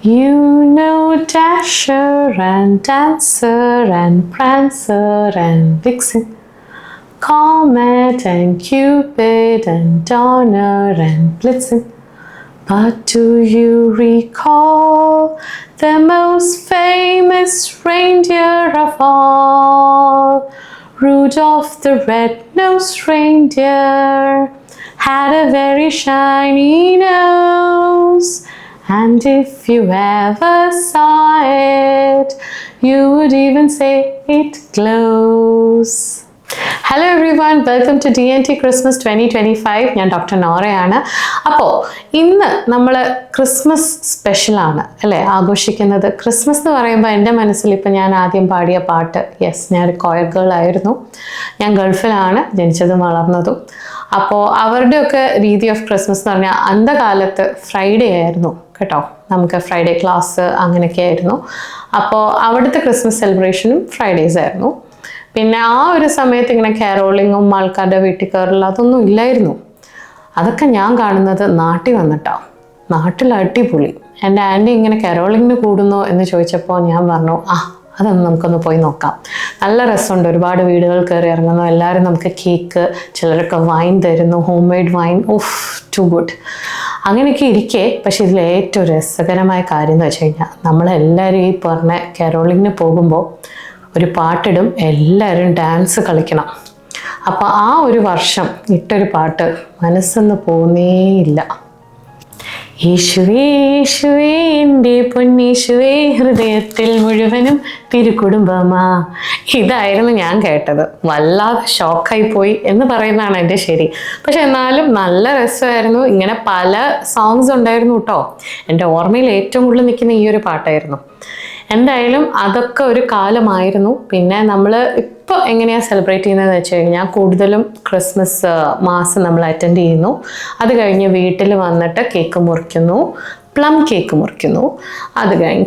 You know Dasher and Dancer and Prancer and Vixen, Comet and Cupid and Donner and Blitzen. But do you recall the most famous reindeer of all? Rudolph the red-nosed reindeer had a very shiny nose, and if you ever saw it, you would even say it glows. Hello everyone, welcome to DNT Christmas 2025. ഞാൻ doctor നോറയാണ്. അപ്പോൾ ഇന്ന് നമ്മൾ Christmas സ്പെഷ്യലാണ് അല്ലേ ആഘോഷിക്കുന്നത്. Christmas എന്ന് പറയുമ്പോൾ എൻ്റെ മനസ്സിൽ ഇപ്പം ഞാൻ ആദ്യം പാടിയ പാട്ട്, യെസ്, ഞാനൊരു കൊയർ ഗേൾ ആയിരുന്നു. ഞാൻ ഗൾഫിലാണ് ജനിച്ചതും വളർന്നതും. അപ്പോൾ അവരുടെയൊക്കെ രീതി ഓഫ് ക്രിസ്മസ് എന്ന് പറഞ്ഞാൽ അന്ധകാലത്ത് ഫ്രൈഡേ ആയിരുന്നു കേട്ടോ. നമുക്ക് ഫ്രൈഡേ ക്ലാസ് അങ്ങനെയൊക്കെ ആയിരുന്നു. അപ്പോൾ അവിടുത്തെ ക്രിസ്മസ് സെലിബ്രേഷനും ഫ്രൈഡേസ് ആയിരുന്നു. പിന്നെ ആ ഒരു സമയത്ത് ഇങ്ങനെ കാരോളിങ്ങും ആൾക്കാരുടെ വീട്ടിൽ കയറില്ല അതൊന്നും ഇല്ലായിരുന്നു. അതൊക്കെ ഞാൻ കാണുന്നത് നാട്ടിൽ വന്നിട്ടാണ്. നാട്ടിൽ അടിപൊളി. എൻ്റെ ആൻറ്റി ഇങ്ങനെ കാരോളിങ്ങിന് കൂടുന്നോ എന്ന് ചോദിച്ചപ്പോൾ ഞാൻ പറഞ്ഞു, അതൊന്ന് നമുക്കൊന്ന് പോയി നോക്കാം, നല്ല രസമുണ്ട്, ഒരുപാട് വീടുകൾ കയറി ഇറങ്ങുന്നു, എല്ലാവരും നമുക്ക് കേക്ക്, ചിലരൊക്കെ വൈൻ തരുന്നു, home made wine, too good. അങ്ങനെയൊക്കെ ഇരിക്കെ പക്ഷെ ഇതിൽ ഏറ്റവും രസകരമായ കാര്യം എന്ന് വെച്ച് കഴിഞ്ഞാൽ നമ്മളെല്ലാവരും ഈ പറഞ്ഞ കാരോളിങ്ങിന് പോകുമ്പോൾ ഒരു പാട്ടിടും, എല്ലാവരും ഡാൻസ് കളിക്കണം. അപ്പോൾ ആ ഒരു വർഷം ഇട്ടൊരു പാട്ട് മനസ്സൊന്ന് പോകുന്നേയില്ല. യേശുവേ യേശുവേ എൻ്റെ പൊന്നേശുവേ ഹൃദയത്തിൽ മുഴുവനും തിരുക്കുടുംബമാ. ഇതായിരുന്നു ഞാൻ കേട്ടത്. വല്ലാതെ ഷോക്കായി പോയി എന്ന് പറയുന്നതാണ് എൻ്റെ ശരി. പക്ഷെ എന്നാലും നല്ല രസമായിരുന്നു. ഇങ്ങനെ പല സോങ്സ് ഉണ്ടായിരുന്നു കേട്ടോ. എൻ്റെ ഓർമ്മയിൽ ഏറ്റവും കൂടുതൽ നിൽക്കുന്ന ഈ ഒരു പാട്ടായിരുന്നു. എന്തായാലും അതൊക്കെ ഒരു കാലമായിരുന്നു. പിന്നെ നമ്മൾ ഇപ്പോൾ എങ്ങനെയാണ് സെലിബ്രേറ്റ് ചെയ്യുന്നതെന്ന് വെച്ച് കഴിഞ്ഞാൽ കൂടുതലും ക്രിസ്മസ് മാസം നമ്മൾ അറ്റൻഡ് ചെയ്യുന്നു. അത് കഴിഞ്ഞ് വീട്ടിൽ വന്നിട്ട് കേക്ക് മുറിക്കുന്നു, പ്ലം കേക്ക് മുറിക്കുന്നു. അത് കഴിഞ്ഞ്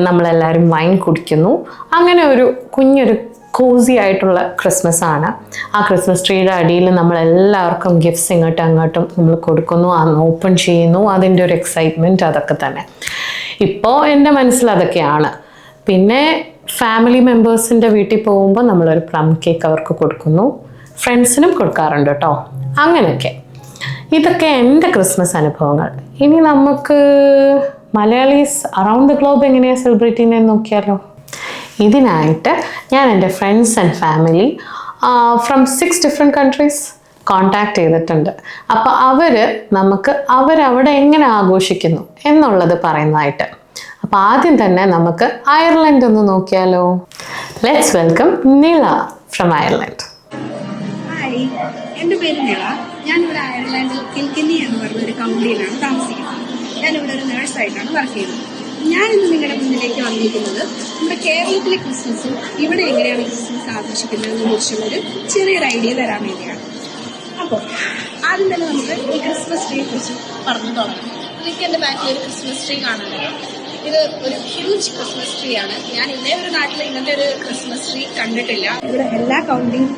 നമ്മളെല്ലാവരും വൈൻ കുടിക്കുന്നു. അങ്ങനെ ഒരു കുഞ്ഞൊരു കോസി ആയിട്ടുള്ള ക്രിസ്മസ് ആണ്. ആ ക്രിസ്മസ് ട്രീയുടെ അടിയിൽ നമ്മളെല്ലാവർക്കും ഗിഫ്റ്റ്സ് ഇങ്ങോട്ടും അങ്ങോട്ടും നമ്മൾ കൊടുക്കുന്നു, അന്ന് ഓപ്പൺ ചെയ്യുന്നു. അതിൻ്റെ ഒരു എക്സൈറ്റ്മെൻറ്റ് അതൊക്കെ തന്നെ. ഇപ്പോൾ എൻ്റെ മനസ്സിൽ അതൊക്കെയാണ്. പിന്നെ ഫാമിലി മെമ്പേഴ്സിൻ്റെ വീട്ടിൽ പോകുമ്പോൾ നമ്മളൊരു പ്ലം കേക്ക് അവർക്ക് കൊടുക്കുന്നു, ഫ്രണ്ട്സിനും കൊടുക്കാറുണ്ട് കേട്ടോ. അങ്ങനെയൊക്കെ ഇതൊക്കെ എൻ്റെ ക്രിസ്മസ് അനുഭവങ്ങൾ. ഇനി നമുക്ക് മലയാളീസ് അറൗണ്ട് ദ ഗ്ലോബ് എങ്ങനെയാണ് സെലിബ്രേറ്റ് ചെയ്യുന്നതെന്ന് നോക്കിയാലോ. ഇതിനായിട്ട് ഞാൻ എൻ്റെ friends and family from 6 different countries contact ചെയ്തിട്ടുണ്ട്. അപ്പോൾ നമുക്ക് അവരവിടെ എങ്ങനെ ആഘോഷിക്കുന്നു എന്നുള്ളത് പറയുന്നതായിട്ട്. അപ്പോൾ ആദ്യം തന്നെ നമുക്ക് അയർലൻഡ് ഒന്ന് നോക്കിയാലോ. Let's welcome Nila from Ireland. Hi, എൻ്റെ പേര് നിള. ഞാനിവിടെ അയർലൻഡിൽ കിൽക്കന്നി എന്ന് പറഞ്ഞൊരു കൗണ്ടിയിലാണ് താമസിക്കുന്നത്. ഞാനിവിടെ ഒരു നേഴ്സായിട്ടാണ് വർക്ക് ചെയ്യുന്നത്. ഞാനിന്ന് നിങ്ങളുടെ മുന്നിലേക്ക് വന്നിരിക്കുന്നത് നമ്മുടെ കേരളത്തിലെ ക്രിസ്മസും ഇവിടെ എങ്ങനെയാണ് ക്രിസ്മസ് ആഘോഷിക്കുന്നതിനെ കുറിച്ചുള്ളൊരു ചെറിയൊരു ഐഡിയ തരാൻ വേണ്ടിയാണ്. അപ്പോൾ ആദ്യം തന്നെ നമുക്ക് ഈ ക്രിസ്മസ് ട്രീയെ കുറിച്ച് പറഞ്ഞു തുടങ്ങാം. എനിക്ക് എൻ്റെ ബാക്കിൽ ഒരു ക്രിസ്മസ് ട്രീ കാണുന്നുണ്ട്. ഇത് ഒരു ഹ്യൂജ് ക്രിസ്മസ് ട്രീ ആണ്. ഞാൻ ഇന്നേ ഒരു നാട്ടിൽ ഇങ്ങനത്തെ ഒരു ക്രിസ്മസ് ട്രീ കണ്ടിട്ടില്ല. ഇവിടെ എല്ലാ കൗണ്ടിങ്,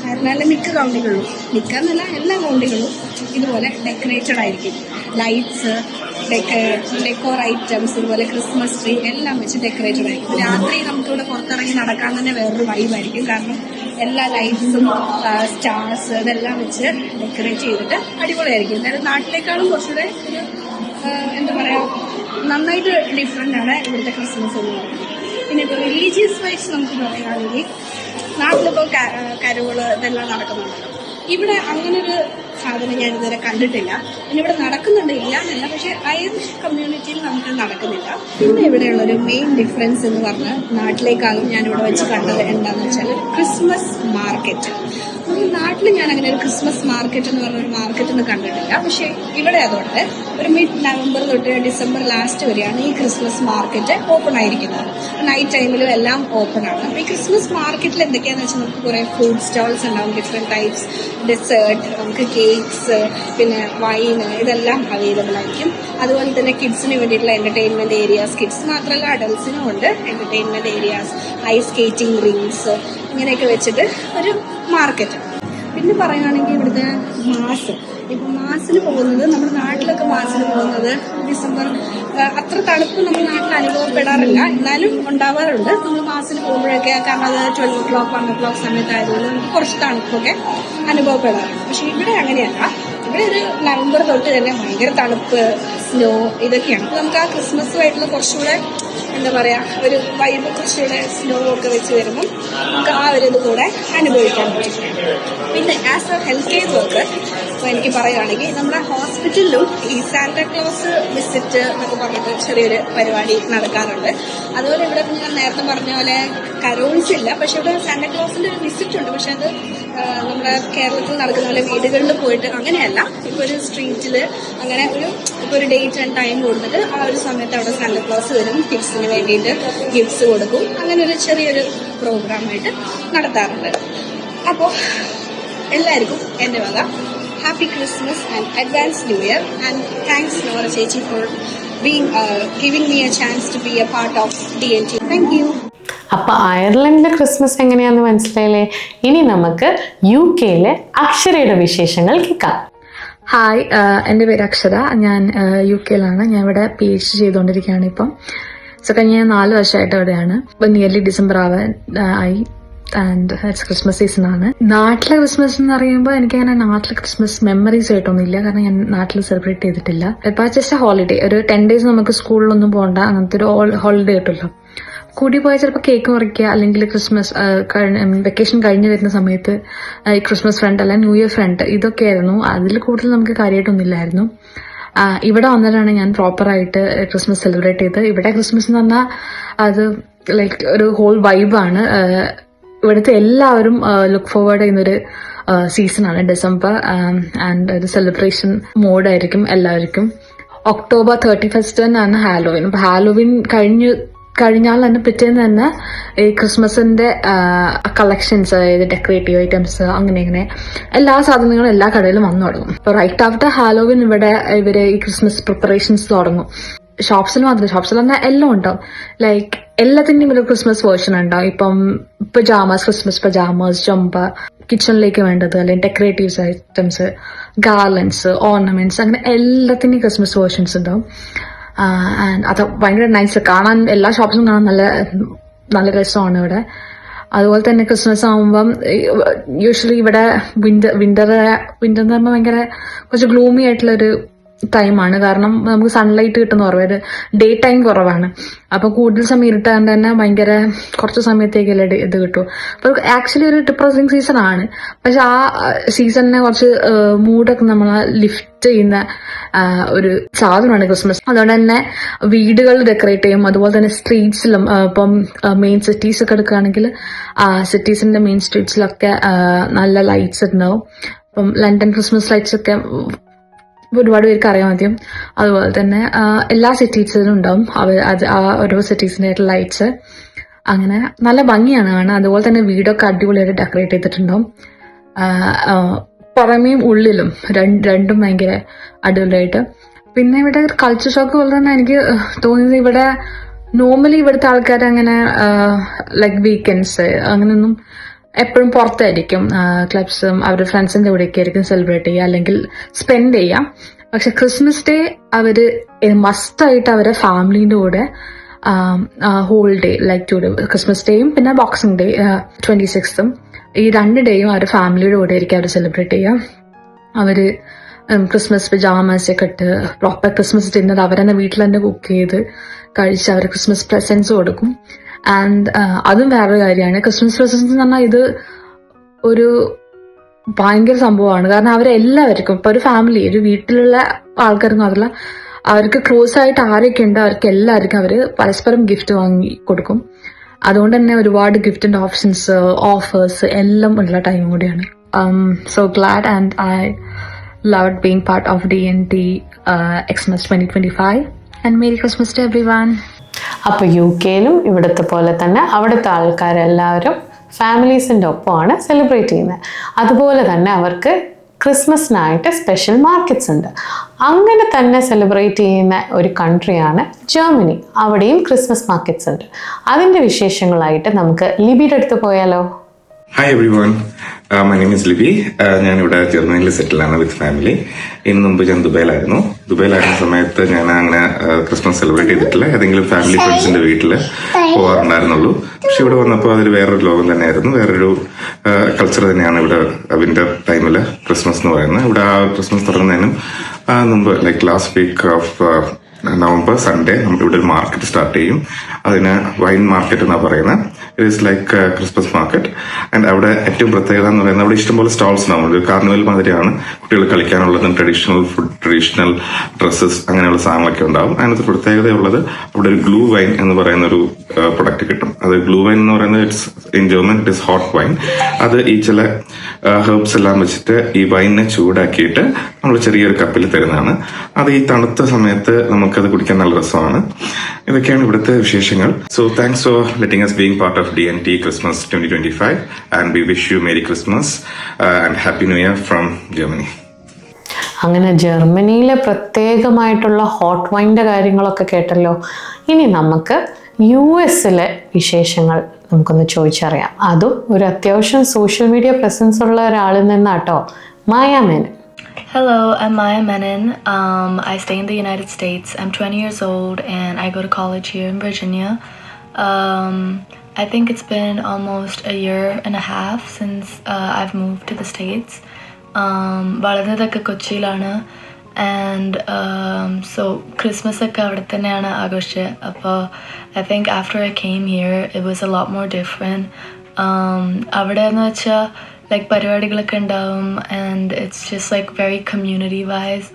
അയർലൻഡിലെ മിക്ക കൗണ്ടികളും, മിക്കെന്നല്ല എല്ലാ കൗണ്ടികളും ഇതുപോലെ ഡെക്കറേറ്റഡ് ആയിരിക്കും. ലൈറ്റ്സ്, ഡെക്കോർ ഐറ്റംസ്, ഇതുപോലെ ക്രിസ്മസ് ട്രീ എല്ലാം വെച്ച് ഡെക്കറേറ്റഡ് ആയിരിക്കും. രാത്രി നമുക്കിവിടെ പുറത്തിറങ്ങി നടക്കാൻ തന്നെ വേറൊരു വൈബായിരിക്കും. കാരണം എല്ലാ ലൈറ്റ്സും സ്റ്റാർസ് ഇതെല്ലാം വെച്ച് ഡെക്കറേറ്റ് ചെയ്തിട്ട് അടിപൊളിയായിരിക്കും. എന്തായാലും നാട്ടിലേക്കാളും കുറച്ചുകൂടെ ഒരു എന്താ പറയുക, നന്നായിട്ട് ഡിഫറെൻ്റ് ആണ് ഇവിടുത്തെ ക്രിസ്മസ് എന്ന് പറയുന്നത്. പിന്നെ ഇപ്പോൾ റിലീജിയസ് വൈസ് നമുക്ക് പറയുകയാണെങ്കിൽ നാട്ടിലിപ്പോൾ കരോള് ഇതെല്ലാം നടക്കുന്നുണ്ടല്ലോ. ഇവിടെ അങ്ങനൊരു സാധനം ഞാൻ ഇതുവരെ കണ്ടിട്ടില്ല. പിന്നെ ഇവിടെ നടക്കുന്നുണ്ട്, ഇല്ല എന്നല്ല, പക്ഷേ ഐറിഷ് കമ്മ്യൂണിറ്റിയിൽ നമുക്ക് നടക്കുന്നില്ല. പിന്നെ ഇവിടെയുള്ളൊരു മെയിൻ ഡിഫറൻസ് എന്ന് പറഞ്ഞാൽ നാട്ടിലേക്കാളും ഞാനിവിടെ വെച്ച് കണ്ടത് എന്താണെന്ന് വെച്ചാൽ ക്രിസ്മസ് മാർക്കറ്റ്. നമ്മുടെ നാട്ടിൽ ഞാൻ അങ്ങനെ ഒരു ക്രിസ്മസ് മാർക്കറ്റ് എന്ന് പറഞ്ഞൊരു മാർക്കറ്റൊന്നും കണ്ടിട്ടില്ല. പക്ഷേ ഇവിടെ അതുകൊണ്ട് ഒരു mid-November തൊട്ട് ഡിസംബർ ലാസ്റ്റ് വരെയാണ് ഈ ക്രിസ്മസ് മാർക്കറ്റ് ഓപ്പൺ ആയിരിക്കുന്നത്. നൈറ്റ് ടൈമിലും എല്ലാം ഓപ്പൺ ആണ്. അപ്പോൾ ഈ ക്രിസ്മസ് മാർക്കറ്റിൽ എന്തൊക്കെയാണെന്ന് വെച്ചാൽ നമുക്ക് കുറേ ഫുഡ് സ്റ്റോൾസ് ഉണ്ടാവും, ഡിഫറെൻറ്റ് ടൈപ്സ് ഡെസേർട്ട്, നമുക്ക് കേക്ക്സ്, പിന്നെ വൈന്, ഇതെല്ലാം അവൈലബിൾ ആയിരിക്കും. അതുപോലെ തന്നെ കിഡ്സിന് വേണ്ടിയിട്ടുള്ള എൻ്റർടൈൻമെൻറ്റ് ഏരിയാസ്, കിഡ്സ് മാത്രമല്ല അഡൾട്ട്സിനും ഉണ്ട് entertainment areas, ice skating rings, ഇങ്ങനെയൊക്കെ വെച്ചിട്ട് ഒരു മാർക്കറ്റ്. പിന്നെ പറയുകയാണെങ്കിൽ ഇവിടുത്തെ മാസ് ഇപ്പൊ മാസിന് പോകുന്നത്, നമ്മുടെ നാട്ടിലൊക്കെ മാസിന് പോകുന്നത് ഡിസംബർ അത്ര തണുപ്പ് നമ്മുടെ നാട്ടിൽ അനുഭവപ്പെടാറില്ല, എന്നാലും ഉണ്ടാവാറുണ്ട്. നമ്മൾ മാസിന് പോകുമ്പോഴൊക്കെ, കാരണം അത് 12 o'clock 1 o'clock സമയത്തായതുകൊണ്ട് നമുക്ക് കുറച്ച് തണുപ്പൊക്കെ അനുഭവപ്പെടാറുണ്ട്. പക്ഷെ ഇവിടെ അങ്ങനെയല്ല. ഇവിടെ ഒരു നവംബർ തൊട്ട് തന്നെ ഭയങ്കര തണുപ്പ്, സ്നോ ഇതൊക്കെയാണ്. അപ്പൊ നമുക്ക് ആ ക്രിസ്മസുമായിട്ടുള്ള കുറച്ചുകൂടെ എന്താ പറയാ, ഒരു വൈബ്, കുറച്ചുകൂടെ സ്നോ ഒക്കെ വെച്ച് വരുമ്പോൾ നമുക്ക് ആ ഒരു ഇത് കൂടെ അനുഭവിക്കാൻ പറ്റും. പിന്നെ as A health care worker എനിക്ക് പറയുകയാണെങ്കിൽ നമ്മുടെ ഹോസ്പിറ്റലിലും ഈ സാന്റാക്ലോസ് വിസിറ്റ് എന്നൊക്കെ പറഞ്ഞിട്ട് ചെറിയൊരു പരിപാടി നടക്കാറുണ്ട്. അതുപോലെ ഇവിടെ ഞാൻ നേരത്തെ പറഞ്ഞ പോലെ കരോൾസ് ഇല്ല, പക്ഷെ ഇവിടെ സാന്റാക്ലോസിന്റെ ഒരു വിസിറ്റ് ഉണ്ട്. പക്ഷെ അത് നമ്മുടെ കേരളത്തിൽ നടക്കുന്ന പോലെ വീടുകളിൽ പോയിട്ട് അങ്ങനെയല്ല. ഇപ്പൊ ഒരു സ്ട്രീറ്റില് അങ്ങനെ ഇപ്പൊ ഒരു ഡേറ്റ് ആൻഡ് ടൈം കൊടുത്തിട്ട് ആ ഒരു സമയത്ത് അവിടെ സാന്റാക്ലോസ് വരും, കിഡ്സിന് വേണ്ടിയിട്ട് ഗിഫ്റ്റ്സ് കൊടുക്കും. അങ്ങനെ ഒരു ചെറിയൊരു പ്രോഗ്രാമായിട്ട് നടത്താറുണ്ട്. അപ്പോൾ എല്ലാവർക്കും എൻ്റെ വക happy Christmas and advance new year. And thanks Nora ചേച്ചി four giving me a chance to be a part of DNT. Thank you. അപ്പോൾ അയർലൻഡിലെ ക്രിസ്മസ് എങ്ങനെയാണെന്ന് മനസ്സിലായില്ലേ? ഇനി നമുക്ക് UK-ലെ അക്ഷരയുടെ വിശേഷങ്ങൾ കേൾക്കാം. ഹായ്, എൻ്റെ പേര് അക്ഷര. ഞാൻ UK-ലാണ്. ഞാൻ ഇവിടെ PhD ചെയ്തുകൊണ്ടിരിക്കുകയാണ് ഇപ്പം. സോ കഴിഞ്ഞ 4 വർഷമായിട്ട് ഇവിടെയാണ്. ഇപ്പം നിയർലി ഡിസംബർ ആയി. ആൻഡ് ഇറ്റ്സ് ക്രിസ്മസ് സീസൺ ആണ്. നാട്ടിലെ ക്രിസ്മസ് എന്ന് പറയുമ്പോൾ എനിക്കങ്ങനെ നാട്ടിലെ ക്രിസ്മസ് മെമ്മറീസ് ആയിട്ടൊന്നുമില്ല, കാരണം ഞാൻ നാട്ടിൽ സെലിബ്രേറ്റ് ചെയ്തിട്ടില്ല. ഇപ്പൊ ജസ്റ്റ് ഹോളിഡേ, ഒരു 10 days നമുക്ക് സ്കൂളിലൊന്നും പോകണ്ട, അങ്ങനത്തെ ഒരു ഹോളിഡേ കിട്ടുമല്ലോ. കൂടി പോയാൽ ചിലപ്പോൾ കേക്ക് മുറിക്കുക, അല്ലെങ്കിൽ ക്രിസ്മസ് വെക്കേഷൻ കഴിഞ്ഞ് വരുന്ന സമയത്ത് ക്രിസ്മസ് ഫ്രണ്ട് അല്ല ന്യൂ ഇയർ ഫ്രണ്ട്, ഇതൊക്കെയായിരുന്നു. അതിൽ കൂടുതൽ നമുക്ക് കാര്യമായിട്ടൊന്നുമില്ലായിരുന്നു. ഇവിടെ വന്നിട്ടാണ് ഞാൻ പ്രോപ്പറായിട്ട് ക്രിസ്മസ് സെലിബ്രേറ്റ് ചെയ്തത്. ഇവിടെ ക്രിസ്മസ് എന്ന് പറഞ്ഞാൽ അത് ലൈക്ക് ഒരു ഹോൾ വൈബാണ്. ഇവിടുത്തെ എല്ലാവരും ലുക്ക് ഫോർവേഡ് ചെയ്യുന്നൊരു സീസണാണ് ഡിസംബർ. ആൻഡ് ഒരു സെലിബ്രേഷൻ മോഡായിരിക്കും എല്ലാവർക്കും. October 31st തന്നെയാണ് ഹാലോവിൻ. അപ്പൊ ഹാലോവിൻ കഴിഞ്ഞാൽ തന്നെ പിറ്റേന്ന് തന്നെ ഈ ക്രിസ്മസിന്റെ കളക്ഷൻസ്, അതായത് ഡെക്കറേറ്റീവ് ഐറ്റംസ്, അങ്ങനെ എല്ലാ സാധനങ്ങളും എല്ലാ കടയിലും വന്നു തുടങ്ങും. ഇപ്പൊ റൈറ്റ് ആഫ്റ്റർ ഹാലോവിൻ ഇവര് ഈ ക്രിസ്മസ് പ്രിപ്പറേഷൻസ് തുടങ്ങും. ഷോപ്സിൽ മാത്രമല്ല, ഷോപ്സിൽ തന്നെ എല്ലാം ഉണ്ടാവും. ലൈക്ക് എല്ലാത്തിന്റെയും ഒരു ക്രിസ്മസ് വേർഷൻ ഉണ്ടാവും. ഇപ്പം പജാമാസ്, ക്രിസ്മസ് പജാമാസ്, ജമ്പ, കിച്ചണിലേക്ക് വേണ്ടത്, അല്ലെങ്കിൽ ഡെക്കറേറ്റീവ്സ് ഐറ്റംസ്, ഗാർലൻഡ്സ്, ഓർണമെന്റ്സ്, അങ്ങനെ എല്ലാത്തിന്റെയും ക്രിസ്മസ് വേർഷൻസ് ഉണ്ടാവും. ആൻഡ് അത് ഭയങ്കര നൈസ് കാണാൻ. എല്ലാ ഷോപ്സിലും കാണാൻ നല്ല രസമാണ് ഇവിടെ. അതുപോലെ തന്നെ ക്രിസ്മസ് ആകുമ്പം യൂഷ്വലി ഇവിടെ വിന്റർ എന്ന് പറയുമ്പോൾ ഭയങ്കര കുറച്ച് ഗ്ലൂമി ആയിട്ടുള്ളൊരു ടൈമാണ്. കാരണം നമുക്ക് സൺലൈറ്റ് കിട്ടുന്ന കുറവ്, ഡേ ടൈം കുറവാണ്. അപ്പൊ കൂടുതൽ സമയം ഇരുട്ടാൻ തന്നെ ഭയങ്കര കുറച്ച് സമയത്തേക്കല്ലേ ഇത് കിട്ടും. അപ്പൊ ആക്ച്വലി ഒരു ഡിപ്രസിങ് സീസൺ ആണ്. പക്ഷെ ആ സീസണിനെ കുറച്ച് മൂഡൊക്കെ നമ്മളെ ലിഫ്റ്റ് ചെയ്യുന്ന ഒരു സാധനമാണ് ക്രിസ്മസ്. അതുകൊണ്ട് തന്നെ വീടുകൾ ഡെക്കറേറ്റ് ചെയ്യും. അതുപോലെ തന്നെ സ്ട്രീറ്റ്സിലും, ഇപ്പം മെയിൻ സിറ്റീസ് ഒക്കെ എടുക്കുകയാണെങ്കിൽ സിറ്റീസിന്റെ മെയിൻ സ്ട്രീറ്റ്സിലൊക്കെ നല്ല ലൈറ്റ്സ് ഉണ്ടാവും. ഇപ്പം ലണ്ടൻ ക്രിസ്മസ് ലൈറ്റ്സ് ഒക്കെ ഒരുപാട് പേർക്ക് അറിയാൻ മതിയും. അതുപോലെ തന്നെ എല്ലാ സിറ്റീസിലും ഉണ്ടാവും ആ ഓരോ സിറ്റീസിന്റെ ലൈറ്റ്സ്. അങ്ങനെ നല്ല ഭംഗിയാണ് കാണാൻ. അതുപോലെ തന്നെ വീടൊക്കെ അടിപൊളിയായിട്ട് ഡെക്കറേറ്റ് ചെയ്തിട്ടുണ്ടാവും. പുറമേയും ഉള്ളിലും രണ്ടും ഭയങ്കര അടിപൊളിയായിട്ട്. പിന്നെ ഇവിടെ കൾച്ചർ ഷോക്ക് പോലെ തന്നെ എനിക്ക് തോന്നിയത്, ഇവിടെ നോർമലി ഇവിടുത്തെ ആൾക്കാർ അങ്ങനെ ലൈക്ക് വീക്കെൻഡ്സ് അങ്ങനെയൊന്നും എപ്പോഴും പുറത്തായിരിക്കും. ക്ലബ്സും അവരുടെ ഫ്രണ്ട്സിന്റെ കൂടെയൊക്കെ ആയിരിക്കും സെലിബ്രേറ്റ് ചെയ്യുക, അല്ലെങ്കിൽ സ്പെൻഡ് ചെയ്യാം. പക്ഷെ ക്രിസ്മസ് ഡേ അവര് മസ്റ്റായിട്ട് അവരെ ഫാമിലിന്റെ കൂടെ whole day, like 2 days, Christmas ഡേയും പിന്നെ ബോക്സിംഗ് ഡേ 26th, ഈ 2 days അവർ ഫാമിലിയുടെ കൂടെ ആയിരിക്കും അവർ സെലിബ്രേറ്റ് ചെയ്യുക. അവര് ക്രിസ്മസ് പജാമാസ് ഒക്കെ ഇട്ട് പ്രോപ്പർ ക്രിസ്മസ് ഡിന്നർ അവരെന്നെ വീട്ടിൽ തന്നെ കുക്ക് ചെയ്ത് കഴിച്ച് അവർ ക്രിസ്മസ് പ്രസൻസ് കൊടുക്കും. ആൻഡ് അതും വേറൊരു കാര്യമാണ്. ക്രിസ്മസ് പ്രസൻസ് എന്ന് പറഞ്ഞാൽ ഇത് ഒരു ഭയങ്കര സംഭവമാണ്. കാരണം അവരെല്ലാവർക്കും, ഇപ്പൊ ഒരു ഫാമിലി, ഒരു വീട്ടിലുള്ള ആൾക്കാർക്ക് മാത്രമല്ല, അവർക്ക് ക്ലോസ് ആയിട്ട് ആരൊക്കെ ഉണ്ട് അവർക്ക് എല്ലാവർക്കും അവർ പരസ്പരം ഗിഫ്റ്റ് വാങ്ങി കൊടുക്കും. അതുകൊണ്ട് തന്നെ ഒരുപാട് ഗിഫ്റ്റിന്റെ ഓഫേഴ്സ് എല്ലാം ഉള്ള ടൈം കൂടിയാണ്. So GLAAD and I loved being part of DNT Xmas 2025 and Merry Christmas to everyone. അപ്പോൾ UK-ലും ഇവിടുത്തെ പോലെ തന്നെ അവിടുത്തെ ആൾക്കാരെല്ലാവരും ഫാമിലീസിൻ്റെ ഒപ്പമാണ് സെലിബ്രേറ്റ് ചെയ്യുന്നത്. അതുപോലെ തന്നെ അവർക്ക് ക്രിസ്മസിനായിട്ട് സ്പെഷ്യൽ മാർക്കറ്റ്സ് ഉണ്ട്. അങ്ങനെ തന്നെ സെലിബ്രേറ്റ് ചെയ്യുന്ന ഒരു കൺട്രിയാണ് ജർമ്മനി. അവിടെയും ക്രിസ്മസ് മാർക്കറ്റ്സ് ഉണ്ട്. അതിൻ്റെ വിശേഷങ്ങളായിട്ട് നമുക്ക് ലിബിയുടെ അടുത്ത് പോയാലോ? Hi everyone, my name is Libby. ഞാനിവിടെ ജർമ്മനിയിൽ സെറ്റിലാണ് വിത്ത് ഫാമിലി. ഇതിനു മുമ്പ് ഞാൻ ദുബൈയിലായിരുന്ന സമയത്ത് ഞാൻ അങ്ങനെ ക്രിസ്മസ് സെലിബ്രേറ്റ് ചെയ്തിട്ടില്ല. ഏതെങ്കിലും ഫാമിലി ഫ്രണ്ട്സിന്റെ വീട്ടിൽ പോകാറുണ്ടായിരുന്നുള്ളൂ. പക്ഷെ ഇവിടെ വന്നപ്പോൾ അതൊരു വേറൊരു ലോകം തന്നെയായിരുന്നു, വേറൊരു കൾച്ചർ തന്നെയാണ് ഇവിടെ വിന്റർ ടൈമിൽ ക്രിസ്മസ് എന്ന് പറയുന്നത്. ഇവിടെ ആ ക്രിസ്മസ് തുടങ്ങുന്നതിനും മുമ്പ് like last week of November Sunday നമ്മുടെ ഇവിടെ ഒരു മാർക്കറ്റ് സ്റ്റാർട്ട് ചെയ്യും. അതിന് വൈൻ മാർക്കറ്റ് എന്നാണ് പറയുന്നത്. It is like Christmas market. And അവിടെ ഏറ്റവും പ്രത്യേകത എന്ന് പറയുന്നത് അവിടെ ഇഷ്ടംപോലെ സ്റ്റാൾസ് ഉണ്ടാവും. ഒരു കാർണിവൽ മാതിരിയാണ്, കുട്ടികൾ കളിക്കാനുള്ളതും ട്രഡീഷണൽ ഫുഡ്, ട്രഡീഷണൽ ഡ്രസ്സസ്, അങ്ങനെയുള്ള സാധനങ്ങളൊക്കെ ഉണ്ടാവും. അതിനകത്ത് പ്രത്യേകതയുള്ളത് അവിടെ ഒരു ഗ്ലൂ വൈൻ എന്ന് പറയുന്ന ഒരു പ്രൊഡക്റ്റ് കിട്ടും. അത് ഗ്ലൂ വൈൻ എന്ന് പറയുന്നത് it's in German it is hot wine. അത് ഈ ചില ഹെർബ്സ് എല്ലാം വെച്ചിട്ട് ഈ വൈനെ ചൂടാക്കിയിട്ട് നമ്മൾ ചെറിയൊരു കപ്പിൽ തരുന്നതാണ്. അത് ഈ തണുത്ത സമയത്ത് നമുക്കത് കുടിക്കാൻ നല്ല രസമാണ്. ഇതൊക്കെയാണ് ഇവിടുത്തെ വിശേഷങ്ങൾ. So thanks for letting us being part of DNT Christmas 2025 and we wish you Merry Christmas and Happy New Year from Germany. അങ്ങനെ ജർമ്മനിയിലെ പ്രത്യേകമായിട്ടുള്ള ഹോട്ട് വൈൻ്റെ കാര്യങ്ങളൊക്കെ കേട്ടല്ലോ. ഇനി നമുക്ക് US-ലെ വിശേഷങ്ങൾ നമുക്കൊന്ന് ചോദിച്ചറിയാം. അതും ഒരു അത്യാവശ്യം സോഷ്യൽ മീഡിയ പ്രസൻസ് ഉള്ള ഒരാളിൽ നിന്നാട്ടോ. മായ Menon. Hello, I'm Maya Menon. I stay in the United States. I'm 20 years old and I go to college here in Virginia. I think it's been almost a year and a half since I've moved to the States. വളർന്നതൊക്കെ കൊച്ചിയിലാണ്. And so Christmas ഒക്കെ അവിടെ തന്നെയാണ് ആഘോഷിച്ചത്. അപ്പോൾ I think after I came here it was a lot more different. അവിടെ എന്ന് വെച്ചാൽ like പരിപാടികളൊക്കെ ഉണ്ടാവും and it's just like very community wise,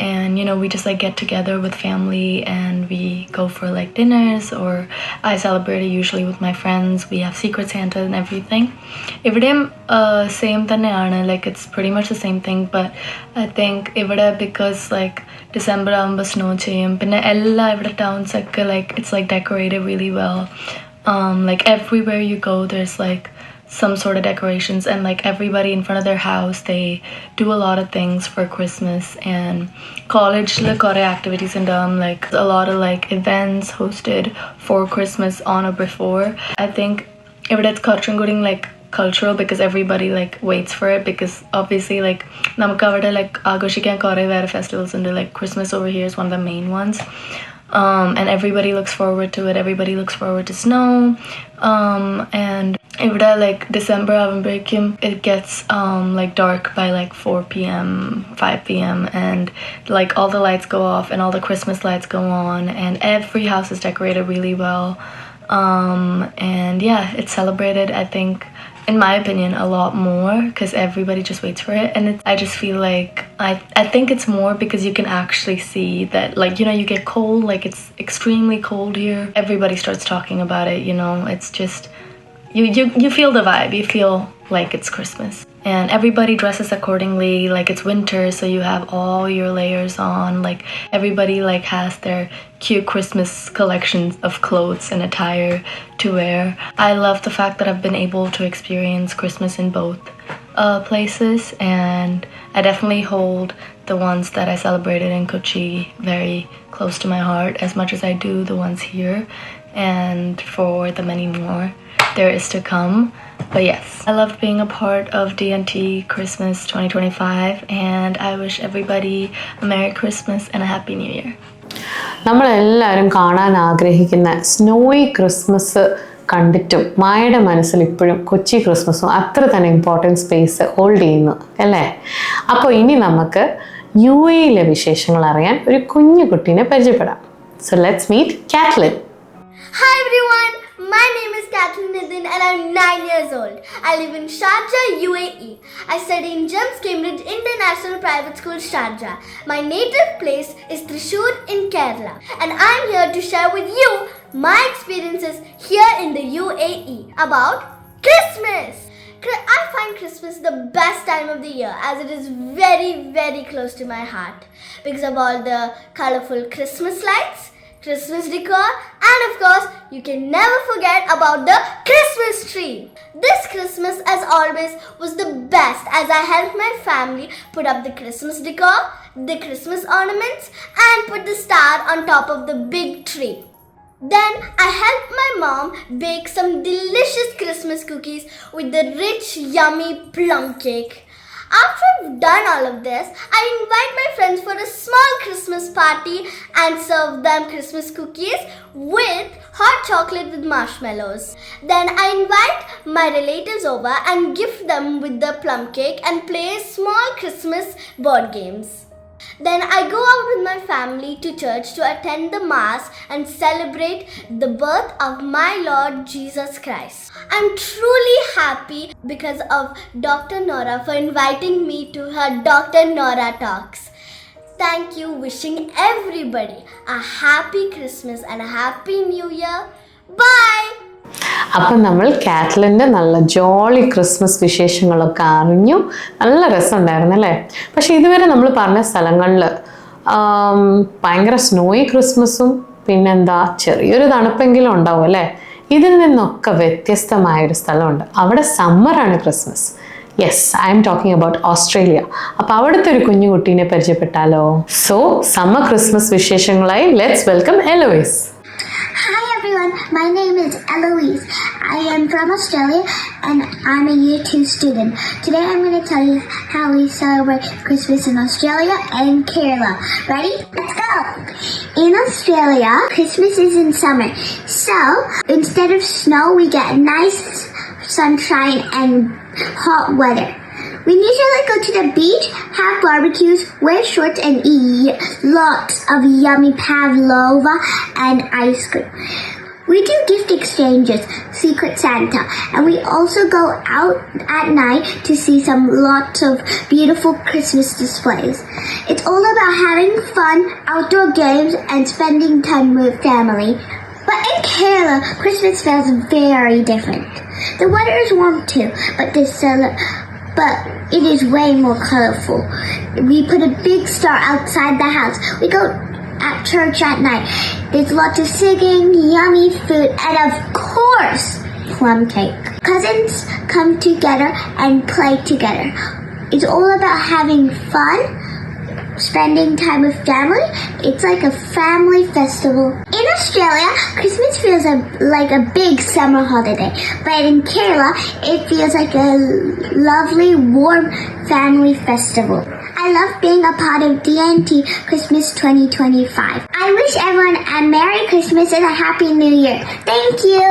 and you know we just like get together with family and we go for like dinners, or I celebrate it usually with my friends. We have Secret Santa and everything. ഇവിടെയും same തന്നെയാണ്, like it's pretty much the same thing, but I think ഇവിടെ because like December ആകുമ്പോൾ snow ചെയ്യും, പിന്നെ എല്ലാ ഇവിടെ towns ഒക്കെ like it's like decorated really well. Like everywhere you go there's like some sort of decorations, and like everybody in front of their house they do a lot of things for Christmas. And college kore activities and like a lot of like events hosted for Christmas on or before. I think it's culture like cultural because everybody like waits for it, because obviously like namukku avade like aghoshikan kore vera festivals, and like Christmas over here is one of the main ones. And everybody looks forward to it. Everybody looks forward to snow. And ഇവിടെ like December ആവുമ്പോഴേക്കും it gets like dark by like 4 p.m. 5 p.m. and like all the lights go off and all the Christmas lights go on and every house is decorated really well. And yeah, it's celebrated, I think, in my opinion, a lot more because everybody just waits for it. And I just feel like I think it's more because you can actually see that, like, you know, you get cold, like it's extremely cold here. Everybody starts talking about it, you know. It's just you feel the vibe. You feel like it's Christmas. And everybody dresses accordingly, like it's winter, so you have all your layers on. Like everybody like has their cute Christmas collections of clothes and attire to wear. I love the fact that I've been able to experience Christmas in both places, and I definitely hold the ones that I celebrated in Kochi very close to my heart, as much as I do the ones here, and for the many more there is to come. But yes, I love being a part of DNT Christmas 2025, and I wish everybody a Merry Christmas and a Happy New Year. നമ്മളെല്ലാവരും കാണാൻ ആഗ്രഹിക്കുന്ന snowy Christmas കണ്ടിട്ടും മായയുടെ മനസ്സിൽ ഇപ്പോഴും കൊച്ചി ക്രിസ്മസും അത്ര തന്നെ ഇമ്പോർട്ടൻറ്റ് സ്പേസ് ഹോൾഡ് ചെയ്യുന്നു അല്ലേ? അപ്പോൾ ഇനി നമുക്ക് UAE-ലെ വിശേഷങ്ങൾ അറിയാൻ ഒരു കുഞ്ഞു കുട്ടീനെ പരിചയപ്പെടാം. So let's meet Kathleen. Hi everyone, my name is Kathleen Nidhin and I'm 9 years old. I live in Sharjah, UAE. I study in GEMS Cambridge International Private School, Sharjah. My native place is Thrissur in Kerala, and I'm here to share with you my experiences here in the UAE about Christmas. I find Christmas the best time of the year, as it is very, very close to my heart because of all the colorful Christmas lights, Christmas decor, and of course you can never forget about the Christmas tree. This Christmas, as always, was the best as I helped my family put up the Christmas decor, the Christmas ornaments, and put the star on top of the big tree. Then I helped my mom bake some delicious Christmas cookies with the rich, yummy plum cake. After I've done all of this, I invite my friends for a small Christmas party and serve them Christmas cookies with hot chocolate with marshmallows. Then I invite my relatives over and gift them with the plum cake and play small Christmas board games. Then I go out with my family to church to attend the Mass and celebrate the birth of my Lord Jesus Christ. I'm truly happy because of Dr. Nora for inviting me to her Dr. Nora Talks. Thank you. Wishing everybody a happy Christmas and a happy New Year. Bye! അപ്പം നമ്മൾ കാറ്റ്ലിൻ്റെ നല്ല Jolly Christmas വിശേഷങ്ങളൊക്കെ അറിഞ്ഞു. നല്ല രസമുണ്ടായിരുന്നു അല്ലേ? പക്ഷെ ഇതുവരെ നമ്മൾ പറഞ്ഞ സ്ഥലങ്ങളിൽ ഭയങ്കര സ്നോയി ക്രിസ്മസും പിന്നെന്താ ചെറിയൊരു തണുപ്പെങ്കിലും ഉണ്ടാവും അല്ലേ? ഇതിൽ നിന്നൊക്കെ വ്യത്യസ്തമായൊരു സ്ഥലമുണ്ട്. അവിടെ സമ്മറാണ് Christmas. Yes, I'm talking about Australia. അപ്പോൾ അവിടുത്തെ ഒരു കുഞ്ഞു കുട്ടീനെ പരിചയപ്പെട്ടാലോ? സോ സമ്മർ ക്രിസ്മസ് വിശേഷങ്ങളായി let's welcome Eloise. Hi everyone, my name is Eloise. I am from Australia and I'm a Year 2 student. Today I'm going to tell you how we celebrate Christmas in Australia and Kerala. Ready? Let's go! In Australia, Christmas is in summer. So, instead of snow, we get nice sunshine and hot weather. We usually go to the beach, have barbecues, wear shorts and eat lots of yummy pavlova and ice cream. We do gift exchanges, Secret Santa, and we also go out at night to see some lots of beautiful Christmas displays. It's all about having fun, outdoor games, and spending time with family. But in Kerala, Christmas feels very different. The weather is warm too, but it is way more colorful. We put a big star outside the house. We go at church at night. There's lots of singing, yummy food, and of course, plum cake. Cousins come together and play together. It's all about having fun, spending time with family. It's like a family festival. In Australia, Christmas feels like a big summer holiday, but in Kerala, it feels like a lovely, warm family festival. I love being a part of DNT Christmas 2025. I wish everyone a Merry Christmas and a Happy New Year. Thank you.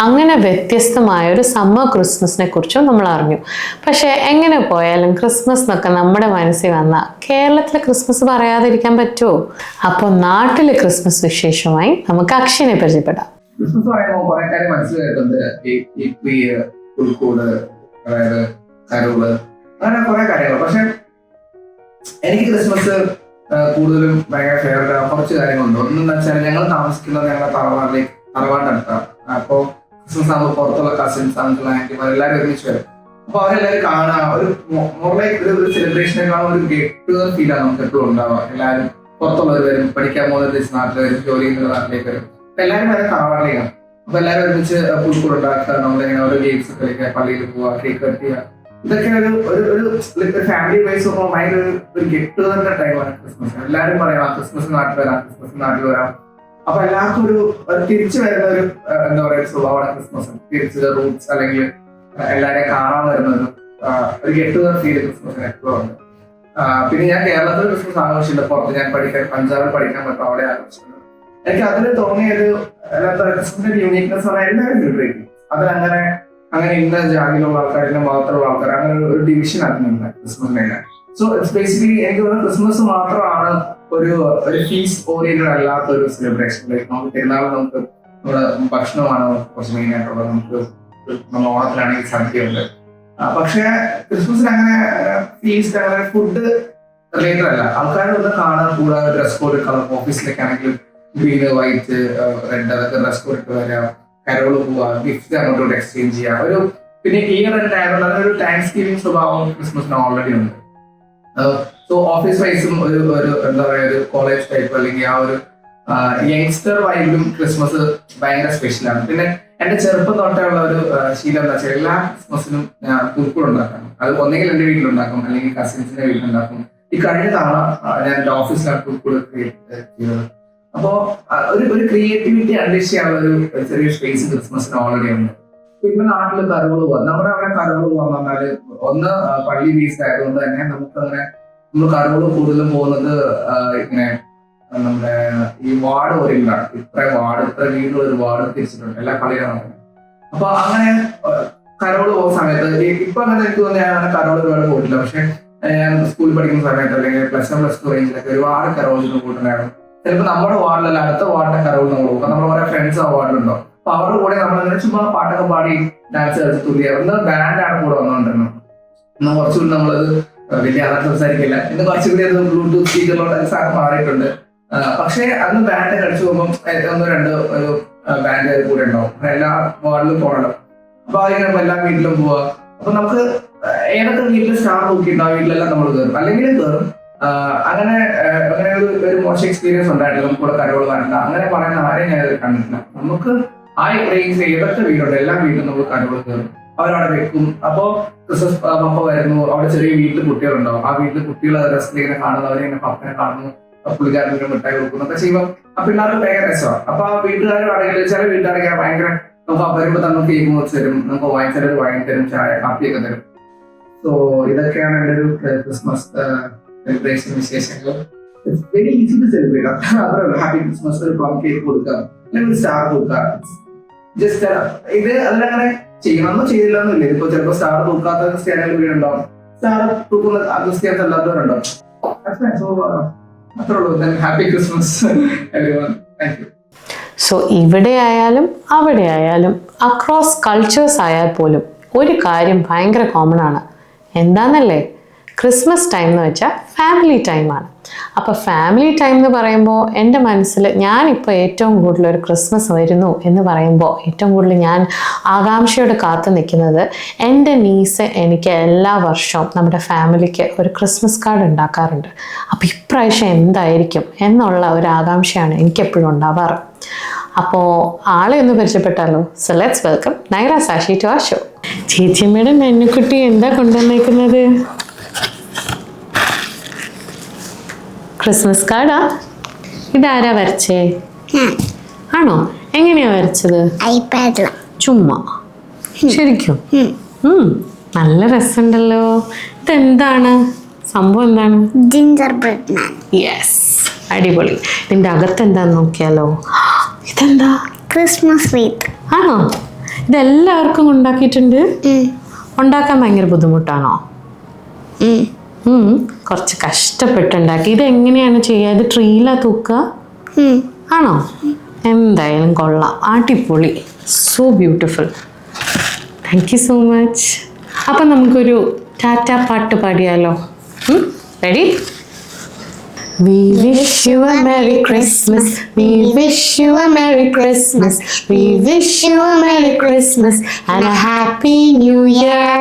അങ്ങനെ വ്യത്യസ്തമായ ഒരു summer ക്രിസ്മസിനെ കുറിച്ചും നമ്മൾ അറിഞ്ഞു. പക്ഷേ എങ്ങനെ പോയാലും Christmas എന്നൊക്കെ നമ്മുടെ മനസ്സിൽ വന്നാൽ കേരളത്തിലെ ക്രിസ്മസ് പറയാതിരിക്കാൻ പറ്റുമോ? അപ്പോൾ നാട്ടിലെ ക്രിസ്മസ് വിശേഷമായി നമുക്ക് അക്ഷയനെ പരിചയപ്പെടാം. ക്രിസ്മസ് പറയുമ്പോൾ കുറെ കാര്യം മനസ്സിലായിട്ടുണ്ട്. പുൽക്കൂട്, അതായത് കരോള്, അങ്ങനെ കുറെ കാര്യങ്ങൾ. പക്ഷെ എനിക്ക് ക്രിസ്മസ് കൂടുതലും ഭയങ്കര ഫേവറേറ്റ് കുറച്ച് കാര്യങ്ങളുണ്ട്. ഒന്നെന്ന് വെച്ചാൽ ഞങ്ങൾ താമസിക്കുന്നത് ഞങ്ങളുടെ തറവാട്ടടുത്താണ്. അപ്പോൾ ക്രിസ്മസ് ആകുമ്പോൾ പുറത്തുള്ള കസിൻസ്, അങ്കിൾ, ആന്റിമാർ എല്ലാവരും ഒരുമിച്ച് വരും. അപ്പൊ അവരെല്ലാവരും കാണാൻ ഒരു മോറിലേക്ക് ഒരു സെലിബ്രേഷനേക്കാളും ഒരു ഗെറ്റ് ടുഗദർ ഫീലാണ് നമുക്ക് എപ്പോഴും ഉണ്ടാവുക. എല്ലാവരും പുറത്തുള്ളവർ വരും, പഠിക്കാൻ പോകുന്ന ദിവസം നാട്ടിൽ വരും, ജോലി ചെയ്യുന്ന നാട്ടിലേക്ക് വരും. അപ്പൊ എല്ലാവരും വരെ കാണാറിലേക്കാണ്. അപ്പൊ എല്ലാവരും ഒരുമിച്ച് പുൽക്കൂട് ഉണ്ടാക്കുക, നമ്മളിങ്ങനെ ഓരോ ഗെയിംസ് കളിക്കുക, പള്ളിയിൽ പോവുക, കേക്ക് കട്ട് ചെയ്യുക. ഇതൊക്കെ ഒരു ഫാമിലി വൈസ് ഭയങ്കര ഒരു ഗെറ്റ് ടുഗദറിന്റെ ടൈമാണ് ക്രിസ്മസ്. എല്ലാവരും പറയാം ക്രിസ്മസ് നാട്ടിൽ വരാം, ക്രിസ്മസ് നാട്ടിൽ വരാം. അപ്പൊ എല്ലാവർക്കും ഒരു തിരിച്ചു വരുന്ന ഒരു എന്താ പറയുക സ്വഭാവമാണ് ക്രിസ്മസ്. തിരിച്ച് റൂട്ട്സ് അല്ലെങ്കിൽ എല്ലാവരെയും കാണാൻ വരുന്ന ഒരു ഗെറ്റ് ടുഗദർ ഫീൽ ക്രിസ്മസിന് എപ്പോഴും ഉണ്ട്. പിന്നെ ഞാൻ കേരളത്തിൽ ക്രിസ്മസ് ആഘോഷിച്ചില്ല. പുറത്ത് ഞാൻ പഞ്ചാബിൽ പഠിക്കാൻ പറ്റും, അവിടെ ആഘോഷിക്കുന്നത്. എനിക്ക് അതിൽ തോന്നിയൊരു ക്രിസ്മസിന്റെ യൂണീക്നെസ് പറഞ്ഞാൽ എല്ലാവരും സെലിബ്രേറ്റ് ചെയ്യും. അങ്ങനെ ഇന്ന ജാതിയിലുള്ള ആൾക്കാർ, ഇന്ന മതത്തിലുള്ള ആൾക്കാർ, അങ്ങനെ ഒരു ഡിവിഷൻ ആക്കുന്നുണ്ട് ക്രിസ്മസിനെ. സോ ഇറ്റ്സ് ബേസിക്കലി എനിക്ക് തോന്നുന്നു ക്രിസ്മസ് മാത്രമാണ് ഒരു ഫീസ്റ്റ് ഓറിയന്റഡ് അല്ലാത്ത ഒരു സെലിബ്രേഷൻ. നമുക്ക് പെരുന്നാൾ നമുക്ക് നമ്മുടെ ഭക്ഷണമാണ് കുറച്ച് മെയിൻ ആയിട്ടുള്ളത്. നമ്മൾ ഓണത്തിലാണെങ്കിൽ സദ്യയുണ്ട്. പക്ഷെ ക്രിസ്മസിന് അങ്ങനെ ഫീസ്റ്റ് അങ്ങനെ ഫുഡ് റിലേറ്റഡ് അല്ല. ആൾക്കാർ ഒന്ന് കാണാൻ കൂടാതെ ഡ്രസ് കോഡ് കളർ, ഓഫീസിലൊക്കെ ആണെങ്കിലും ഗ്രീന്, വൈറ്റ്, റെഡ് അതൊക്കെ ഡ്രസ് കോഡ് ഇട്ട് വരാം, കരോള് പോവാ, ഗിഫ്റ്റ് അങ്ങോട്ടോട്ട് എക്സ്ചേഞ്ച് ചെയ്യാം. പിന്നെ ഇയർ എൻഡ് ആയതുകൊണ്ട് അതൊരു താങ്ക്സ് ഗിവിംഗ് സ്വഭാവം ക്രിസ്മസിന് ഓൾറെഡി ഉണ്ട്. സോ ഓഫീസ് വൈസും ഒരു എന്താ പറയുക ഒരു കോളേജ് ടൈപ്പ് അല്ലെങ്കിൽ ആ ഒരു യങ്സ്റ്റർ വൈബിലും ക്രിസ്മസ് ഭയങ്കര സ്പെഷ്യലാണ്. പിന്നെ എന്റെ ചെറുപ്പം തൊട്ടുള്ള ഒരു ശീലം എന്താ വെച്ചാൽ എല്ലാ ക്രിസ്മസിനും ഞാൻ പുൽക്കൂട് ഉണ്ടാക്കണം. അത് ഒന്നെങ്കിൽ എന്റെ വീട്ടിലുണ്ടാക്കും അല്ലെങ്കിൽ കസിൻസിന്റെ വീട്ടിലുണ്ടാക്കും. ഈ കഴിഞ്ഞ തവണ ഞാൻ എന്റെ ഓഫീസിലാണ് പുൽക്കൂട് ക്രിയേറ്റ് ചെയ്തത്. അപ്പോ ഒരു ക്രിയേറ്റിവിറ്റി അൺലീഷ് ചെയ്യാനുള്ള ഒരു ചെറിയ സ്പേസ് ക്രിസ്മസിന് ഓൾറെഡി ഉണ്ട്. പിന്നെ നാട്ടില് കരോള് പോവാം. നമ്മുടെ അവിടെ കരോള് പോകാന്ന് പറഞ്ഞാല് ഒന്ന് പള്ളി ബേസ്ഡ് ആയതുകൊണ്ട് തന്നെ നമുക്ക് അങ്ങനെ നമ്മൾ കരോള് കൂടുതലും പോകുന്നത് ഇങ്ങനെ നമ്മുടെ ഈ വാർഡ് ഓറിയന്റാണ്. ഇത്ര വീടുകൾ ഒരു വാർഡ് തിരിച്ചിട്ടുണ്ട് എല്ലാ കളികളും. അപ്പൊ അങ്ങനെ കരോള് പോകുന്ന സമയത്ത് ഇപ്പൊ അങ്ങനെ എനിക്ക് തോന്നുന്നു ഞാൻ അങ്ങനെ കരോള് ഒരുപാട് പോയിട്ടില്ല. പക്ഷെ ഞാൻ സ്കൂളിൽ പഠിക്കുന്ന സമയത്ത് അല്ലെങ്കിൽ +1 +2 റേഞ്ചിലൊക്കെ ഒരുപാട് കരോളിന് കൂട്ടുണ്ടായിരുന്നു. ചിലപ്പോൾ നമ്മുടെ വാർഡിലല്ല അടുത്ത വാർഡിലെ കരോള് നമ്മൾ പോകും. നമ്മുടെ കുറെ ഫ്രണ്ട്സ് ആ വാർഡിലുണ്ടോ, അപ്പൊ അവരുടെ കൂടെ നമ്മൾ ചുമ്മാ പാട്ടൊക്കെ പാടി ഡാൻസ് കളിച്ച് തുള്ളിയ ബാൻഡാണ് കൂടെ വന്നുകൊണ്ടിരുന്നത്. ഇന്ന് കുറച്ചുകൂടി നമ്മളത് വലിയ അതാണ് സംസാരിക്കില്ല. ഇന്ന് കുറച്ചുകൂടി അത് ബ്ലൂടൂത്ത് സ്പീക്കറിലോട്ട് സാധനം മാറിയിട്ടുണ്ട്. പക്ഷെ അന്ന് ബാൻഡ് കളിച്ചു പോകുമ്പോൾ 1-2 ഒരു ബാൻഡ് കൂടെ ഉണ്ടാവും. എല്ലാ വാർഡിലും പോകണം. അപ്പൊ അതിങ്ങനെ എല്ലാ വീട്ടിലും പോവാ. അപ്പൊ നമുക്ക് ഏതൊക്കെ വീട്ടിൽ സ്റ്റാർ നോക്കിയിട്ടുണ്ടോ വീട്ടിലെല്ലാം നമ്മൾ കയറും, അല്ലെങ്കിലും കയറും. അങ്ങനെ ഒരു മോശം എക്സ്പീരിയൻസ് ഉണ്ടായിട്ടില്ല. നമുക്കിവിടെ കരോള് വരണ്ട അങ്ങനെ പറയുന്ന ആരെയും ഞാൻ കണ്ടിട്ടില്ല. നമുക്ക് ആ റേഞ്ചിൽ ഏതൊക്കെ വീടുണ്ട് എല്ലാ വീട്ടിലും നമുക്ക് കരോള് കയറും, അവരവിടെ വെക്കും. അപ്പോ ക്രിസ്മസ് പപ്പ വരുന്നു, അവിടെ ചെറിയ വീട്ടിൽ കുട്ടികളുണ്ടാവും. ആ വീട്ടിൽ കുട്ടികളെ രസത്തിലിങ്ങനെ കാണുന്നവരെ ഇങ്ങനെ പപ്പനെ കാണുന്നു, പുള്ളിക്കാരന് മിഠായി കൊടുക്കുന്നു ഒക്കെ ചെയ്യുമ്പോൾ ആ പിള്ളേർക്ക് ഭയങ്കര രസമാണ്. അപ്പൊ ആ വീട്ടുകാരാണെങ്കിൽ ചില വീട്ടുകാരൊക്കെ ഭയങ്കര നമുക്ക് വരുമ്പോൾ നമുക്ക് കേക്ക് മുറിച്ച് തരും, നമുക്ക് വാങ്ങിച്ചാൽ വാങ്ങി തരും, ചായ കാപ്പിയൊക്കെ തരും. സോ ഇതൊക്കെയാണ് എൻ്റെ ഒരു ക്രിസ്മസ് സെലിബ്രേഷൻ വിശേഷങ്ങൾ. It's very easy to celebrate. അത്രേ ഉള്ളൂ. ഹാപ്പി ക്രിസ്മസ്, ഒരു പ്ലം കേക്ക് കൊടുക്കുക, അല്ലെങ്കിൽ സ്റ്റാർ കൊടുക്കുക. ജസ്റ്റ് ഇത് അതിലങ്ങനെ ചെയ്യണമെന്നോ ചെയ്തില്ലെന്നില്ല. ഇപ്പൊ ചിലപ്പോൾ സ്റ്റാർ തൂക്കാത്ത ക്രിസ്ത്യാനികൾ വീടുണ്ടാവും, സ്റ്റാർ തൂക്കുന്ന ക്രിസ്ത്യാനികൾ അല്ലാത്തവരുണ്ടാവും. അത്രേ ഉള്ളൂ. Happy Christmas everyone. Thank you. So ഇവിടെ ആയാലും അവിടെ ആയാലും അക്രോസ് കൾച്ചേഴ്സ് ആയാൽ പോലും ഒരു കാര്യം ഭയങ്കര കോമൺ ആണ്. എന്താണെന്നല്ലേ? ക്രിസ്മസ് ടൈം എന്ന് വെച്ചാൽ ഫാമിലി ടൈമാണ്. അപ്പോൾ ഫാമിലി ടൈം എന്ന് പറയുമ്പോൾ എൻ്റെ മനസ്സിൽ ഞാനിപ്പോൾ ഏറ്റവും കൂടുതൽ ഒരു ക്രിസ്മസ് വരുന്നു എന്ന് പറയുമ്പോൾ ഏറ്റവും കൂടുതൽ ഞാൻ ആകാംക്ഷയോടെ കാത്തു നിൽക്കുന്നത് എൻ്റെ നീസ് എനിക്ക് എല്ലാ വർഷവും നമ്മുടെ ഫാമിലിക്ക് ഒരു ക്രിസ്മസ് കാർഡ് ഉണ്ടാക്കാറുണ്ട്. അപ്പോൾ ഇപ്രാവശ്യം എന്തായിരിക്കും എന്നുള്ള ഒരു ആകാംക്ഷയാണ് എനിക്കെപ്പോഴും ഉണ്ടാവാറ്. അപ്പോൾ ആളെ ഒന്ന് പരിചയപ്പെട്ടാലോ? So let's welcome Nyra Sashi to ആ ഷോ. ചേച്ചിയമ്മയുടെ നെന്നുക്കുട്ടി എന്താ കൊണ്ടുവന്നേക്കുന്നത്? ക്രിസ്മസ് കാർഡാ? ഇതാരാ വരച്ചേ? ആണോ? എങ്ങനെയാ വരച്ചത്? ഐപാഡിൽ. ചുമ്മാ? ശരിക്കും? നല്ല രസമുണ്ടല്ലോ. ഇതെന്താണ് സംഭവം? എന്താണ്? ജിഞ്ചർ ബ്രെഡ് മാൻ. യെസ്, അടിപൊളി. ഇതിൻ്റെ അകത്ത് എന്താന്ന് നോക്കിയാലോ? ഇതെന്താ? Christmas wreath. ആണോ? ഇതെല്ലാവർക്കും ഉണ്ടാക്കിയിട്ടുണ്ട്? ഉണ്ടാക്കാൻ ഭയങ്കര ബുദ്ധിമുട്ടാണോ? കുറച്ച് കഷ്ടപ്പെട്ടുണ്ടാക്കി. ഇതെങ്ങനെയാണ് ചെയ്യുക? ഇത് ട്രീയിലാ തൂക്കുക? ആണോ? എന്തായാലും കൊള്ളാം, അടിപൊളി, so beautiful. Thank you so much. അപ്പം നമുക്കൊരു ടാറ്റ പാട്ട് പാടിയാലോ? Ready? We wish you a Merry Christmas. We wish you a Merry Christmas. We wish you a Merry Christmas and a Happy New Year.